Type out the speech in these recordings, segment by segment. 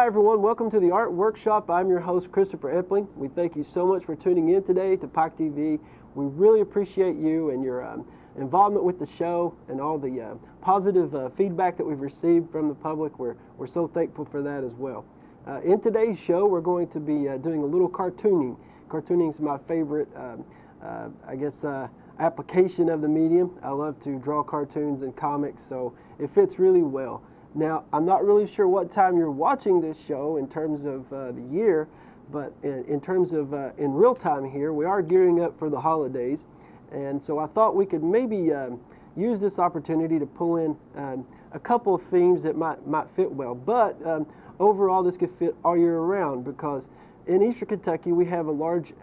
Hi everyone, welcome to the Art Workshop. I'm your host, Christopher Epling. We thank you so much for tuning in today to Pike TV. We really appreciate you and your involvement with the show and all the positive feedback that we've received from the public. We're so thankful for that as well. In today's show, we're going to be doing a little cartooning. Cartooning is my favorite, application of the medium. I love to draw cartoons and comics, so it fits really well. Now, I'm not really sure what time you're watching this show in terms of the year, but in terms of in real time here, we are gearing up for the holidays. And so I thought we could maybe use this opportunity to pull in a couple of themes that might fit well. But overall, this could fit all year round because in Eastern Kentucky, we have a large,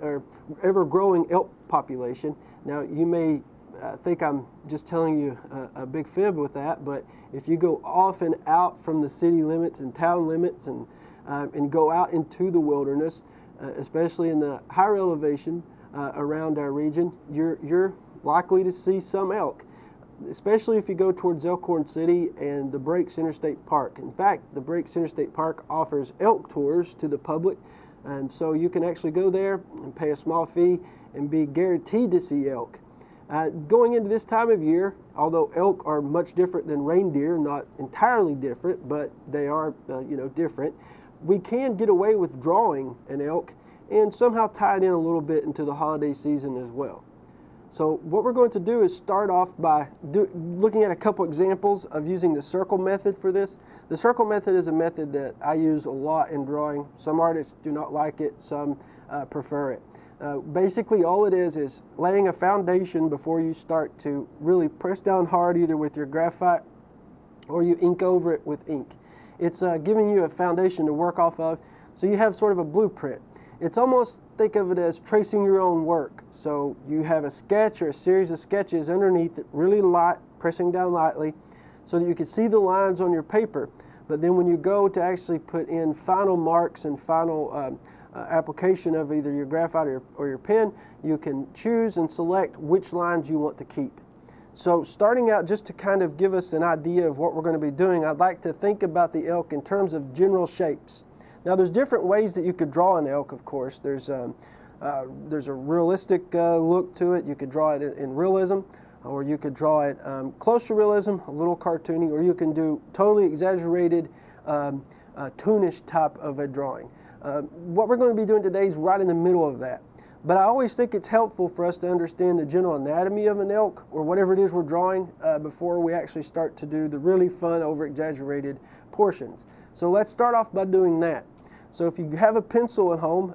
ever-growing elk population. Now, you may think I'm just telling you a big fib with that, but if you go off and out from the city limits and town limits and go out into the wilderness, especially in the higher elevation around our region, you're likely to see some elk, especially if you go towards Elkhorn City and the Breaks Interstate Park. In fact, the Breaks Interstate Park offers elk tours to the public, and so you can actually go there and pay a small fee and be guaranteed to see elk. Going into this time of year, although elk are much different than reindeer, not entirely different, but they are different, we can get away with drawing an elk and somehow tie it in a little bit into the holiday season as well. So what we're going to do is start off by looking at a couple examples of using the circle method for this. The circle method is a method that I use a lot in drawing. Some artists do not like it, some prefer it. Basically, all it is laying a foundation before you start to really press down hard either with your graphite or you ink over it with ink. It's giving you a foundation to work off of, so you have sort of a blueprint. It's almost, think of it as tracing your own work. So you have a sketch or a series of sketches underneath it, really light, pressing down lightly, so that you can see the lines on your paper. But then when you go to actually put in final marks and final application of either your graphite or your pen, you can choose and select which lines you want to keep. So starting out, just to kind of give us an idea of what we're going to be doing, I'd like to think about the elk in terms of general shapes. Now there's different ways that you could draw an elk, of course. There's a realistic look to it. You could draw it in realism, or you could draw it close to realism, a little cartoony, or you can do totally exaggerated toonish type of a drawing. What we're going to be doing today is right in the middle of that. But I always think it's helpful for us to understand the general anatomy of an elk or whatever it is we're drawing before we actually start to do the really fun, over-exaggerated portions. So let's start off by doing that. So if you have a pencil at home,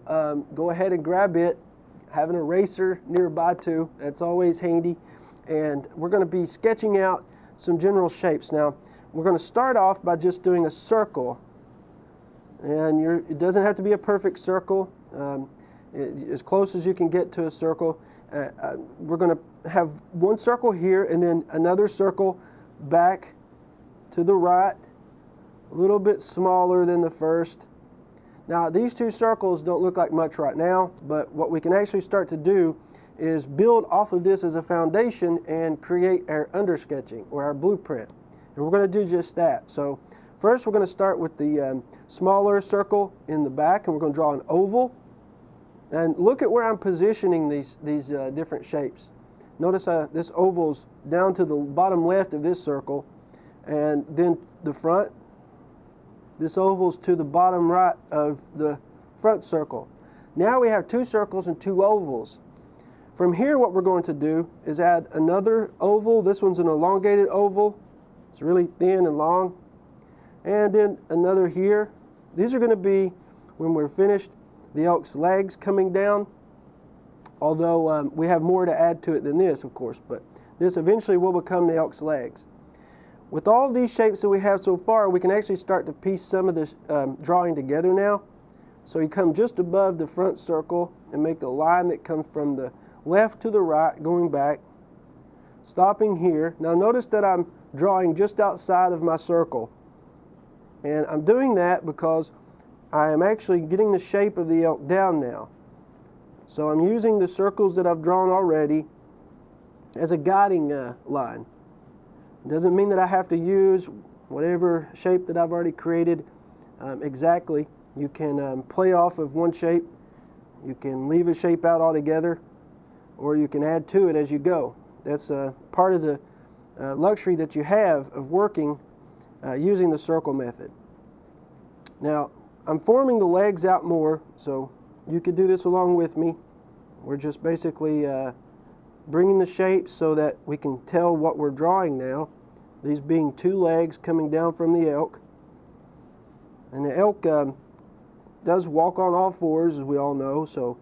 go ahead and grab it. Have an eraser nearby too. That's always handy. And we're going to be sketching out some general shapes. Now, we're going to start off by just doing a circle. And it doesn't have to be a perfect circle, as close as you can get to a circle. We're going to have one circle here and then another circle back to the right, a little bit smaller than the first. Now these two circles don't look like much right now, but what we can actually start to do is build off of this as a foundation and create our undersketching or our blueprint. And we're going to do just that. So first, we're going to start with the smaller circle in the back, and we're going to draw an oval. And look at where I'm positioning these different shapes. Notice this oval's down to the bottom left of this circle, and then the front. This oval's to the bottom right of the front circle. Now we have two circles and two ovals. From here, what we're going to do is add another oval. This one's an elongated oval. It's really thin and long. And then another here. These are going to be, when we're finished, the elk's legs coming down, although we have more to add to it than this, of course, but this eventually will become the elk's legs. With all of these shapes that we have so far, we can actually start to piece some of this drawing together now. So you come just above the front circle and make the line that comes from the left to the right, going back, stopping here. Now notice that I'm drawing just outside of my circle. And I'm doing that because I am actually getting the shape of the elk down now. So I'm using the circles that I've drawn already as a guiding line. It doesn't mean that I have to use whatever shape that I've already created. exactly. You can play off of one shape, you can leave a shape out altogether, or you can add to it as you go. That's part of the luxury that you have of working using the circle method. Now, I'm forming the legs out more, so you could do this along with me. We're just basically bringing the shapes so that we can tell what we're drawing now. These being two legs coming down from the elk. And the elk does walk on all fours, as we all know, so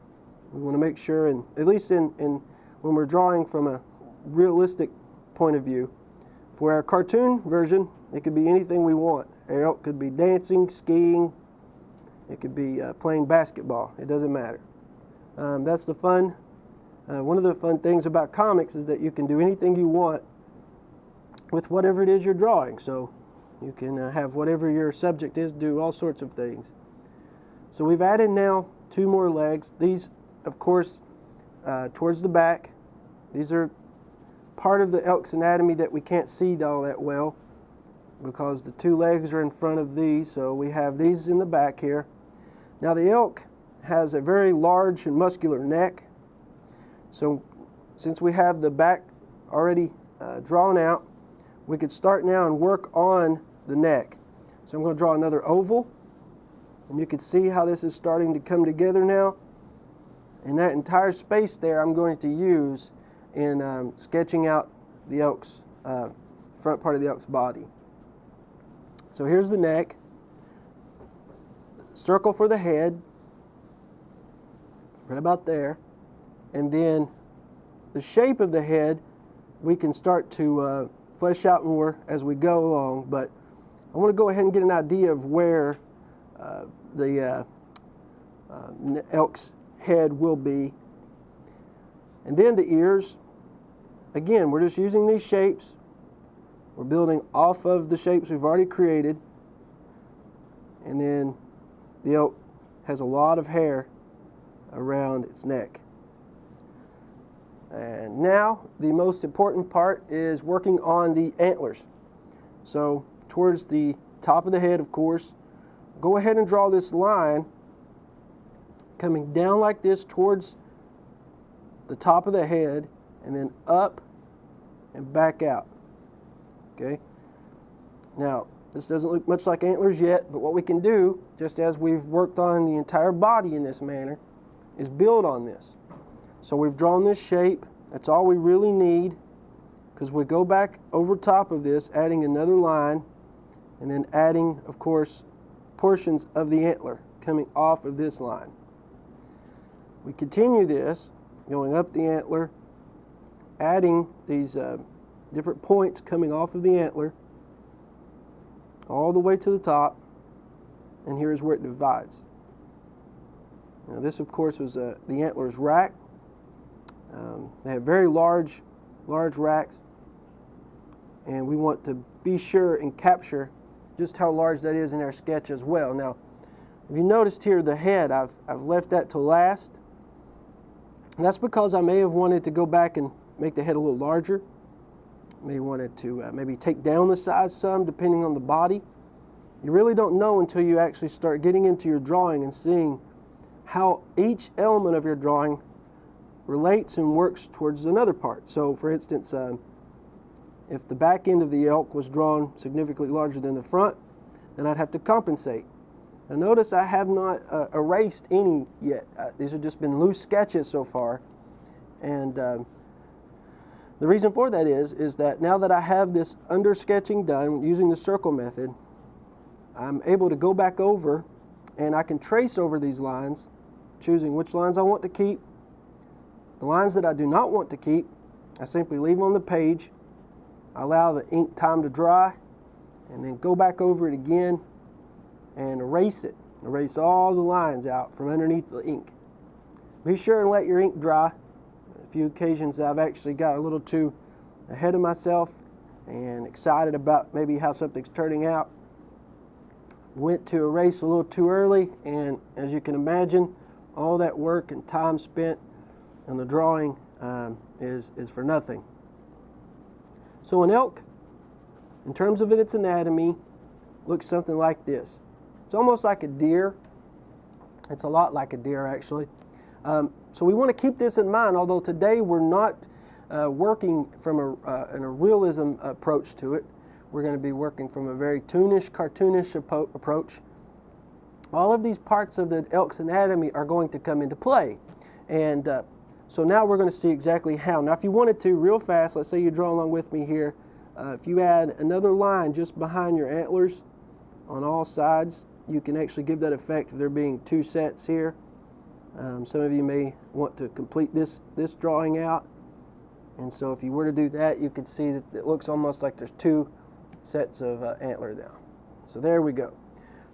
we want to make sure, and at least when we're drawing from a realistic point of view. For our cartoon version, it could be anything we want. Our elk could be dancing, skiing, it could be playing basketball. It doesn't matter. That's the fun. One of the fun things about comics is that you can do anything you want with whatever it is you're drawing. So you can have whatever your subject is, do all sorts of things. So we've added now two more legs. These, of course, towards the back. These are part of the elk's anatomy that we can't see all that well because the two legs are in front of these, so we have these in the back here. Now the elk has a very large and muscular neck, so since we have the back already drawn out, we could start now and work on the neck. So I'm going to draw another oval, and you can see how this is starting to come together now. And that entire space there I'm going to use in sketching out the elk's front part of the elk's body. So here's the neck, circle for the head, right about there, and then the shape of the head we can start to flesh out more as we go along, but I want to go ahead and get an idea of where the elk's head will be. And then the ears, again, we're just using these shapes. We're building off of the shapes we've already created. And then the elk has a lot of hair around its neck. And now the most important part is working on the antlers. So towards the top of the head, of course, go ahead and draw this line coming down like this towards the top of the head and then up and back out. Okay. Now, this doesn't look much like antlers yet, but what we can do, just as we've worked on the entire body in this manner, is build on this. So we've drawn this shape. That's all we really need, because we go back over top of this, adding another line, and then adding, of course, portions of the antler coming off of this line. We continue this, going up the antler, adding these different points coming off of the antler all the way to the top, and here's where it divides. Now this, of course, was the antler's rack. They have very large racks, and we want to be sure and capture just how large that is in our sketch as well. Now, if you noticed here, the head, I've left that to last. And that's because I may have wanted to go back and make the head a little larger. May wanted to maybe take down the size some, depending on the body. You really don't know until you actually start getting into your drawing and seeing how each element of your drawing relates and works towards another part. So, for instance, if the back end of the elk was drawn significantly larger than the front, then I'd have to compensate. Now notice I have not erased any yet. These have just been loose sketches so far. And the reason for that is that now that I have this under sketching done using the circle method, I'm able to go back over and I can trace over these lines, choosing which lines I want to keep. The lines that I do not want to keep, I simply leave on the page, allow the ink time to dry, and then go back over it again and erase it. Erase all the lines out from underneath the ink. Be sure and let your ink dry. A few occasions I've actually got a little too ahead of myself and excited about maybe how something's turning out. Went to erase a little too early, and as you can imagine, all that work and time spent on the drawing is for nothing. So an elk, in terms of its anatomy, looks something like this. It's almost like a deer. It's a lot like a deer, actually. So we want to keep this in mind, although today we're not working from in a realism approach to it. We're going to be working from a very cartoonish approach. All of these parts of the elk's anatomy are going to come into play. And so now we're going to see exactly how. Now if you wanted to, real fast, let's say you draw along with me here. If you add another line just behind your antlers on all sides, you can actually give that effect of there being two sets here. Some of you may want to complete this drawing out. And so if you were to do that, you could see that it looks almost like there's two sets of antler now. So there we go.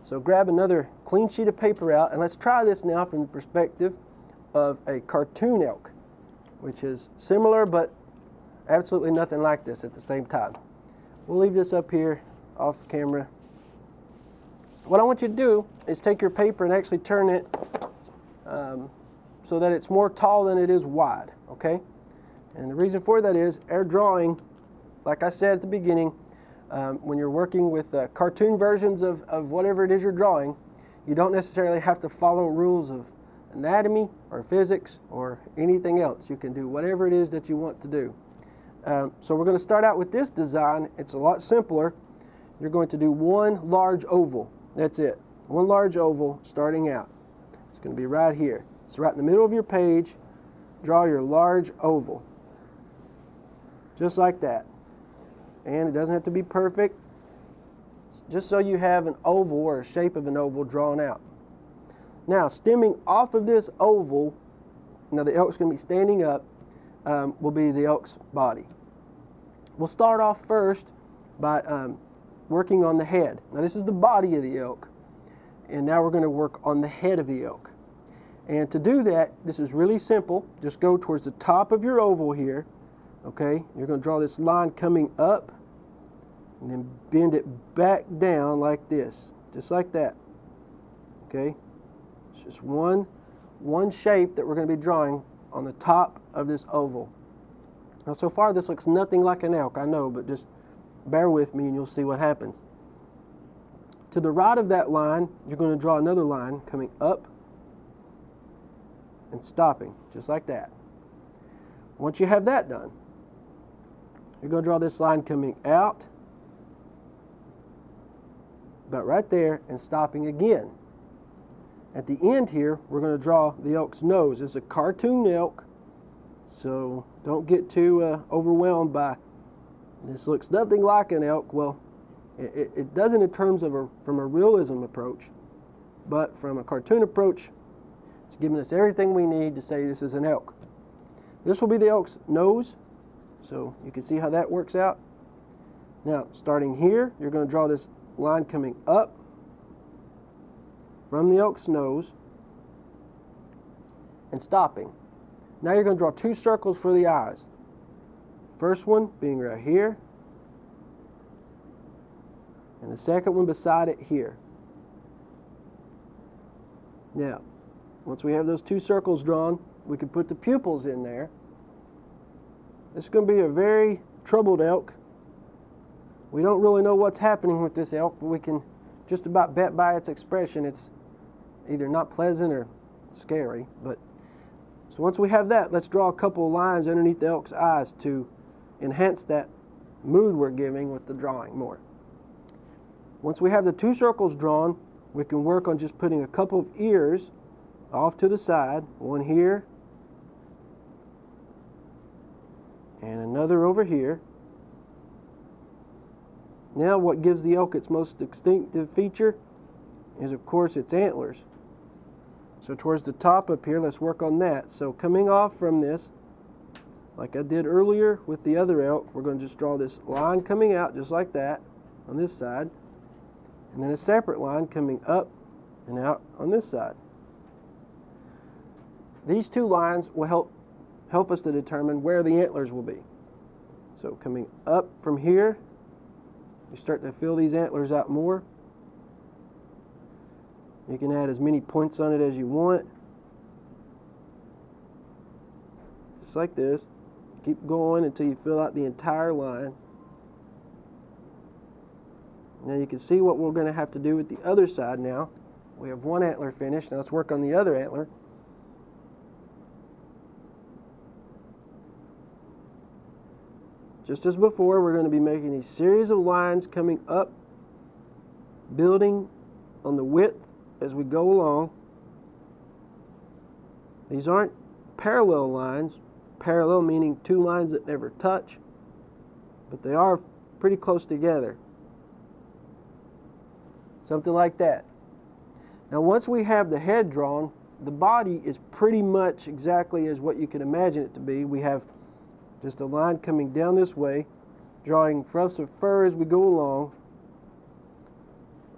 So grab another clean sheet of paper out, and let's try this now from the perspective of a cartoon elk, which is similar but absolutely nothing like this at the same time. We'll leave this up here off camera. What I want you to do is take your paper and actually turn it so that it's more tall than it is wide, okay? And the reason for that is our drawing, like I said at the beginning, when you're working with cartoon versions of whatever it is you're drawing, you don't necessarily have to follow rules of anatomy or physics or anything else. You can do whatever it is that you want to do. So we're going to start out with this design. It's a lot simpler. You're going to do one large oval. That's it. One large oval starting out. It's going to be right here. So right in the middle of your page, draw your large oval. Just like that. And it doesn't have to be perfect. Just so you have an oval or a shape of an oval drawn out. Now, stemming off of this oval, now the elk's going to be standing up, will be the elk's body. We'll start off first by working on the head. Now this is the body of the elk, and now we're going to work on the head of the elk. And to do that, this is really simple. Just go towards the top of your oval here, okay? You're going to draw this line coming up, and then bend it back down like this, just like that, okay? It's just one shape that we're going to be drawing on the top of this oval. Now so far this looks nothing like an elk, I know, but just bear with me and you'll see what happens. To the right of that line, you're going to draw another line coming up and stopping, just like that. Once you have that done, you're going to draw this line coming out, about right there, and stopping again. At the end here, we're going to draw the elk's nose. It's a cartoon elk, so don't get too overwhelmed by this looks nothing like an elk. Well, it doesn't in terms of from a realism approach, but from a cartoon approach, it's giving us everything we need to say this is an elk. This will be the elk's nose, so you can see how that works out. Now, starting here, you're going to draw this line coming up from the elk's nose and stopping. Now you're going to draw two circles for the eyes. First one being right here, and the second one beside it here. Now, once we have those two circles drawn, we can put the pupils in there. This is going to be a very troubled elk. We don't really know what's happening with this elk, but we can just about bet by its expression it's either not pleasant or scary. But so once we have that, let's draw a couple of lines underneath the elk's eyes to enhance that mood we're giving with the drawing more. Once we have the two circles drawn, we can work on just putting a couple of ears off to the side, one here and another over here. Now what gives the elk its most distinctive feature is, of course, its antlers. So towards the top up here, let's work on that. So coming off from this, like I did earlier with the other elk, we're going to just draw this line coming out just like that on this side, and then a separate line coming up and out on this side. These two lines will help us to determine where the antlers will be. So coming up from here, you start to fill these antlers out more. You can add as many points on it as you want. Just like this. Keep going until you fill out the entire line. Now you can see what we're going to have to do with the other side now. We have one antler finished. Now let's work on the other antler. Just as before, we're going to be making a series of lines coming up, building on the width as we go along. These aren't parallel lines. Parallel meaning two lines that never touch, but they are pretty close together. Something like that. Now once we have the head drawn, the body is pretty much exactly as what you can imagine it to be. We have just a line coming down this way, drawing fluffs of fur as we go along,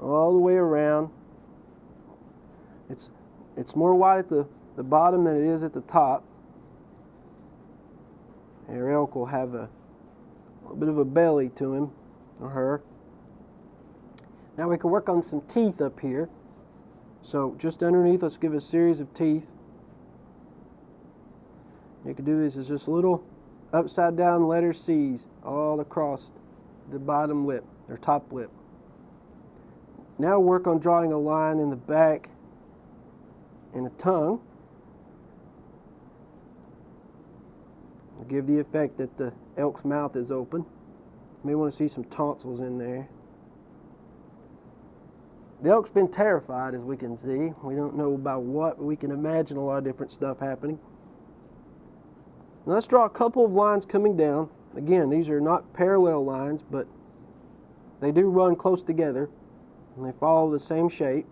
all the way around. It's more white at the bottom than it is at the top. Our elk will have a little bit of a belly to him or her. Now we can work on some teeth up here. So just underneath, let's give a series of teeth. You can do this as just little upside down letter C's all across the bottom lip, or top lip. Now work on drawing a line in the back and a tongue. Give the effect that the elk's mouth is open. You may want to see some tonsils in there. The elk's been terrified, as we can see. We don't know about what, but we can imagine a lot of different stuff happening. Now let's draw a couple of lines coming down. Again, these are not parallel lines, but they do run close together, and they follow the same shape,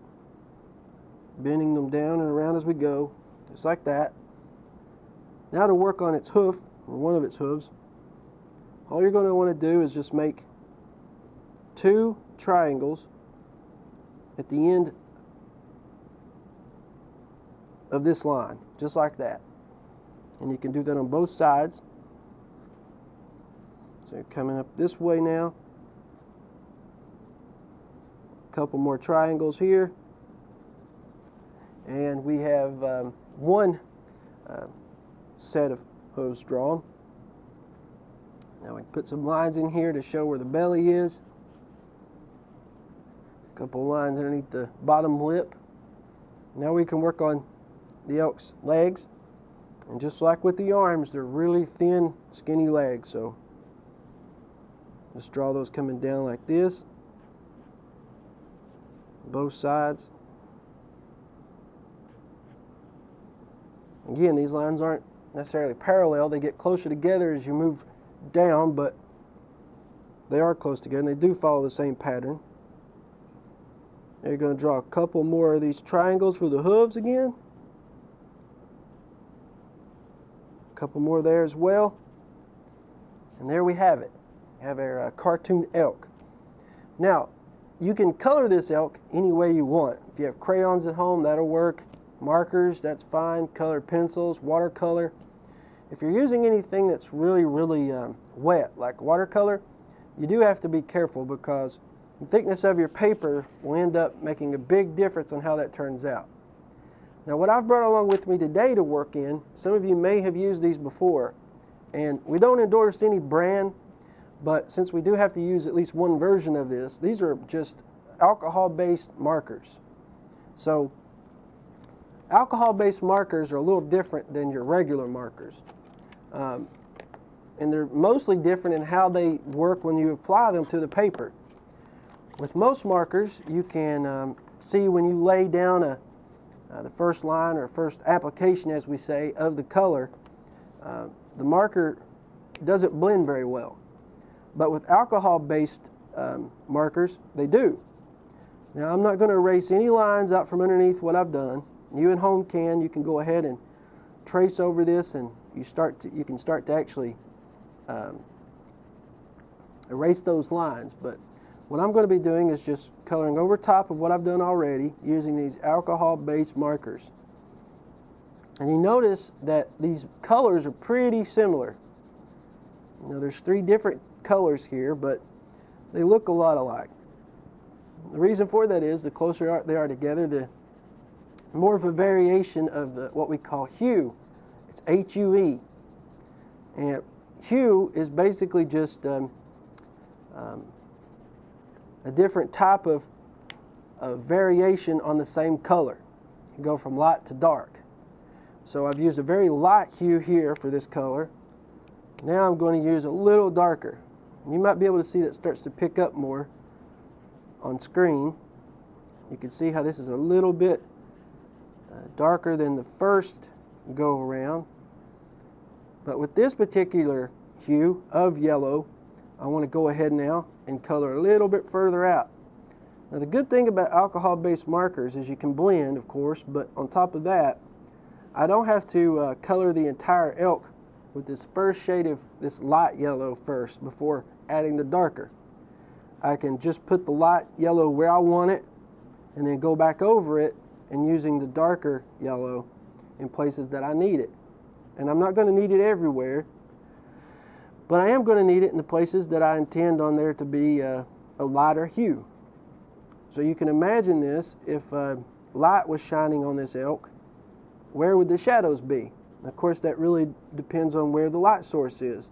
bending them down and around as we go, just like that. Now to work on its hoof, or one of its hooves, all you're going to want to do is just make two triangles at the end of this line, just like that. And you can do that on both sides. So you're coming up this way now. A couple more triangles here. And we have one set of hooves drawn. Now we put some lines in here to show where the belly is. A couple lines underneath the bottom lip. Now we can work on the elk's legs. And just like with the arms, they're really thin, skinny legs. So just draw those coming down like this. Both sides. Again, these lines aren't necessarily parallel. They get closer together as you move down, but they are close together, and they do follow the same pattern. Now you're going to draw a couple more of these triangles for the hooves again. A couple more there as well. And there we have it. We have our cartoon elk. Now, you can color this elk any way you want. If you have crayons at home, that'll work. Markers, that's fine. Colored pencils, watercolor. If you're using anything that's really wet, like watercolor, you do have to be careful because the thickness of your paper will end up making a big difference on how that turns out. Now what I've brought along with me today to work in, some of you may have used these before, and we don't endorse any brand, but since we do have to use at least one version of this, these are just alcohol-based markers. So alcohol-based markers are a little different than your regular markers. And they're mostly different in how they work when you apply them to the paper. With most markers, you can see when you lay down the first line or first application, as we say, of the color, the marker doesn't blend very well. But with alcohol-based markers, they do. Now, I'm not going to erase any lines out from underneath what I've done. You at home can. You can go ahead and trace over this, and you can start to actually erase those lines. But what I'm going to be doing is just coloring over top of what I've done already using these alcohol-based markers. And you notice that these colors are pretty similar. Now there's 3 different colors here, but they look a lot alike. The reason for that is the closer they are together, the more of a variation of what we call hue. It's H-U-E. And hue is basically just a a different type of variation on the same color. You go from light to dark. So I've used a very light hue here for this color. Now I'm going to use a little darker. And you might be able to see that starts to pick up more on screen. You can see how this is a little bit darker than the first go around. But with this particular hue of yellow, I want to go ahead now and color a little bit further out. Now the good thing about alcohol-based markers is you can blend, of course, but on top of that, I don't have to color the entire elk with this first shade of this light yellow first before adding the darker. I can just put the light yellow where I want it and then go back over it and using the darker yellow in places that I need it. And I'm not going to need it everywhere, but I am going to need it in the places that I intend on there to be a lighter hue. So you can imagine this, if light was shining on this elk, where would the shadows be? Of course, that really depends on where the light source is.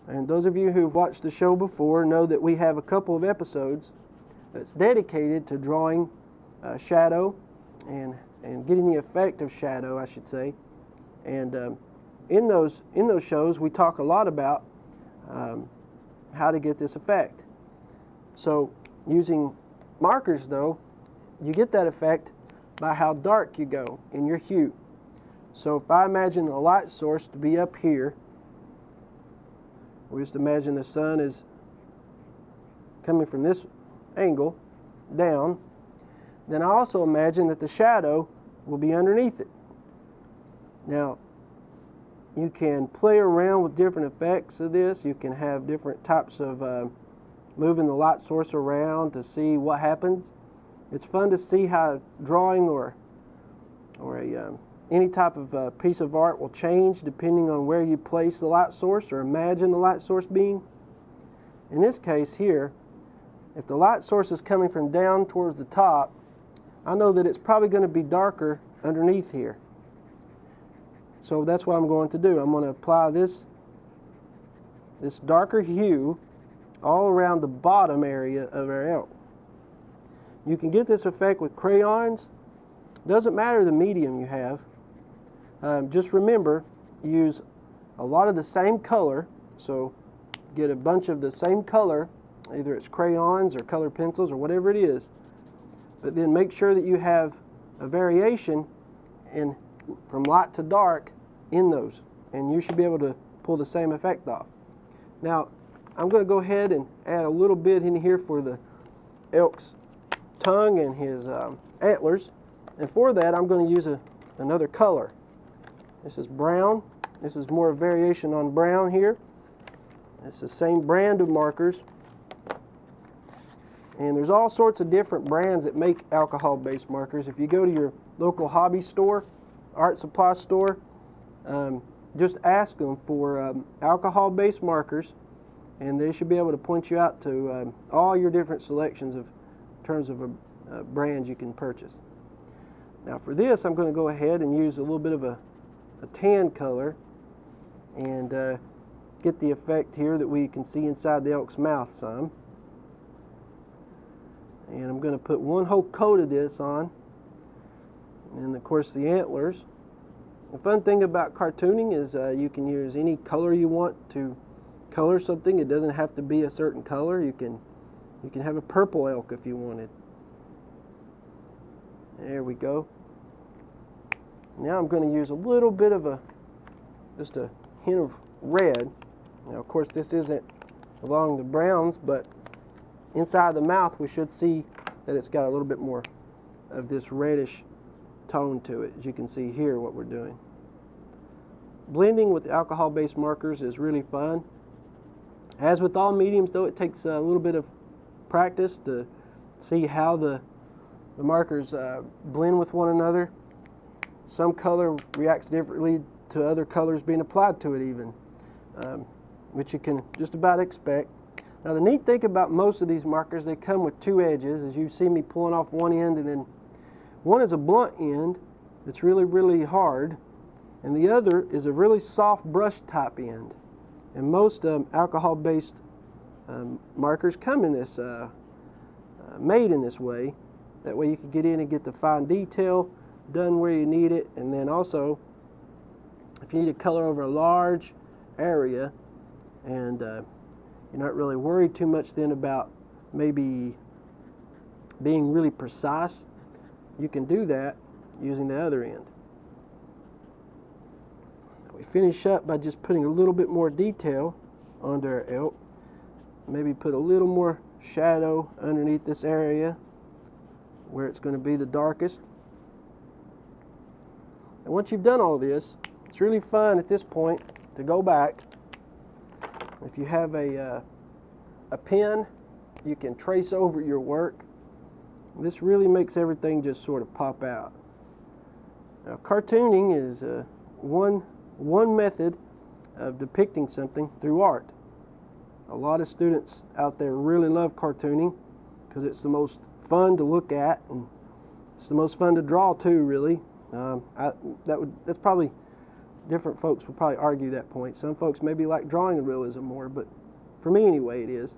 And those of you who've watched the show before know that we have a couple of episodes that's dedicated to drawing shadow and getting the effect of shadow, I should say. And in those shows, we talk a lot about how to get this effect. So using markers, though, you get that effect by how dark you go in your hue. So if I imagine the light source to be up here, we just imagine the sun is coming from this angle down, then I also imagine that the shadow will be underneath it. Now, you can play around with different effects of this. You can have different types of moving the light source around to see what happens. It's fun to see how drawing or any type of piece of art will change depending on where you place the light source or imagine the light source being. In this case here, if the light source is coming from down towards the top, I know that it's probably going to be darker underneath here. So that's what I'm going to do. I'm going to apply this darker hue all around the bottom area of our elk. You can get this effect with crayons. Doesn't matter the medium you have. Just remember, use a lot of the same color. So get a bunch of the same color, either it's crayons or colored pencils or whatever it is. But then make sure that you have a variation from light to dark in those, and you should be able to pull the same effect off. Now, I'm going to go ahead and add a little bit in here for the elk's tongue and his antlers, and for that I'm going to use another color. This is brown. This is more variation on brown here. It's the same brand of markers, and there's all sorts of different brands that make alcohol-based markers. If you go to your local hobby store, art supply store, just ask them for alcohol-based markers, and they should be able to point you out to all your different selections in terms of brands you can purchase. Now for this, I'm going to go ahead and use a little bit of a tan color and get the effect here that we can see inside the elk's mouth some. And I'm going to put one whole coat of this on, and of course the antlers. The fun thing about cartooning is you can use any color you want to color something. It doesn't have to be a certain color. You can have a purple elk if you wanted. There we go. Now I'm going to use a little bit of just a hint of red. Now of course this isn't along the browns, but inside the mouth we should see that it's got a little bit more of this reddish tone to it, as you can see here what we're doing. Blending with alcohol-based markers is really fun. As with all mediums though, it takes a little bit of practice to see how the markers blend with one another. Some color reacts differently to other colors being applied to it even, which you can just about expect. Now the neat thing about most of these markers, they come with two edges, as you see me pulling off one end, and then one is a blunt end that's really, really hard, and the other is a really soft brush type end. And most alcohol-based markers come in this made in this way. That way you can get in and get the fine detail done where you need it, and then also if you need to color over a large area and you're not really worried too much then about maybe being really precise, you can do that using the other end. We finish up by just putting a little bit more detail onto our elk. Maybe put a little more shadow underneath this area where it's going to be the darkest. And once you've done all this, it's really fun at this point to go back. If you have a pen, you can trace over your work. This really makes everything just sort of pop out. Now, cartooning is one method of depicting something through art. A lot of students out there really love cartooning because it's the most fun to look at, and it's the most fun to draw too, really. That's probably, different folks would probably argue that point. Some folks maybe like drawing and realism more, but for me anyway it is.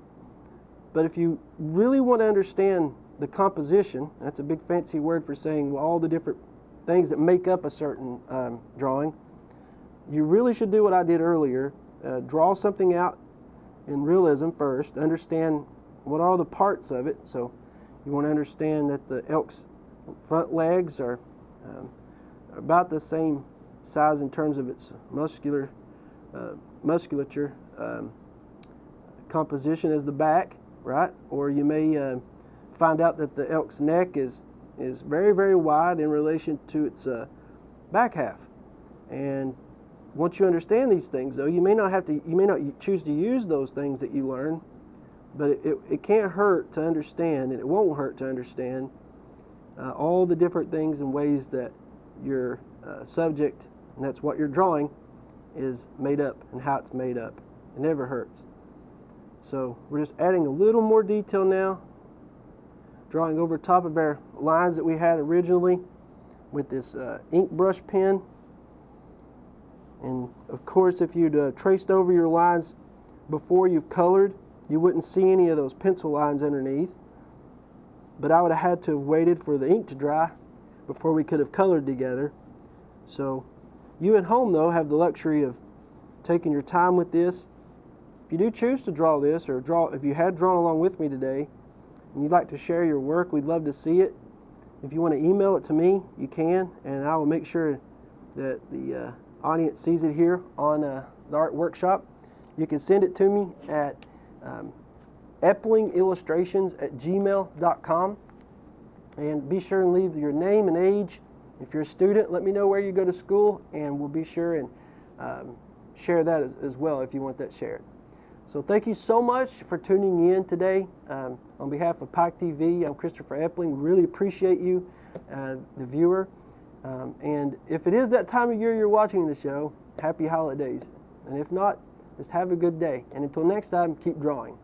But if you really want to understand the composition, that's a big fancy word for saying all the different things that make up a certain drawing, you really should do what I did earlier. Draw something out in realism first, understand what are all the parts of it. So you want to understand that the elk's front legs are about the same size in terms of its musculature composition as the back, right? Or you may find out that the elk's neck is very, very wide in relation to its back half. And once you understand these things, though, you may not choose to use those things that you learn, but it can't hurt to understand, and it won't hurt to understand all the different things and ways that your subject, and that's what you're drawing, is made up and how it's made up. It never hurts. So we're just adding a little more detail now, drawing over top of our lines that we had originally with this ink brush pen. And of course, if you'd traced over your lines before you've colored, you wouldn't see any of those pencil lines underneath. But I would have had to have waited for the ink to dry before we could have colored together. So you at home, though, have the luxury of taking your time with this. If you do choose to draw this, or if you had drawn along with me today, and you'd like to share your work, we'd love to see it. If you want to email it to me, you can, and I will make sure that the audience sees it here on the Art Workshop. You can send it to me at eplingillustrations@gmail.com, and be sure and leave your name and age. If you're a student, let me know where you go to school, and we'll be sure and share that as well if you want that shared. So thank you so much for tuning in today. On behalf of Pike TV, I'm Christopher Epling. We really appreciate you, the viewer. And if it is that time of year you're watching the show, happy holidays. And if not, just have a good day. And until next time, keep drawing.